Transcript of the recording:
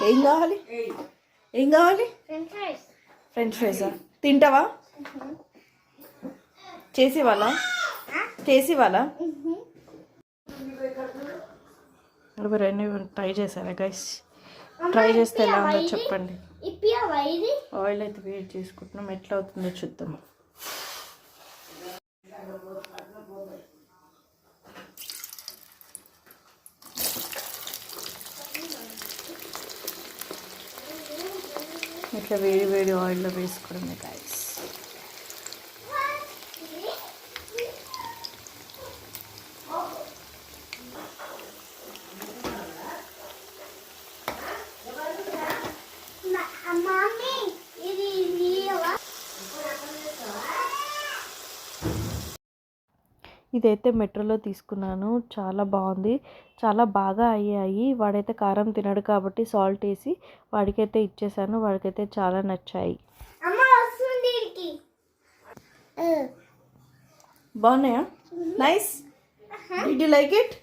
ఏం కావాలి? ఏం కావాలి? ఫ్రెంచ్ ఫ్రైసా? తింటావా? చేసి వాళ్ళ ఎవరైనా ట్రై చేశారా గైస్? ట్రై చేస్తే ఎలా ఉందో చెప్పండి. ఆయిల్ అయితే వేడి చేసుకుంటున్నాం, ఎట్లా అవుతుందో చూద్దాం. ఇట్లా వేడి వేడి ఆయిల్లో వేసుకోవడమే గైస్. ఇదైతే మెట్రోలో తీసుకున్నాను, చాలా బాగుంది, చాలా బాగా అయ్యాయి. వాడైతే కారం తినడు కాబట్టి సాల్ట్ వేసి వాడికైతే ఇచ్చేసాను, వాడికైతే చాలా నచ్చాయి. బాగున్నాయా? Nice. Did you like it?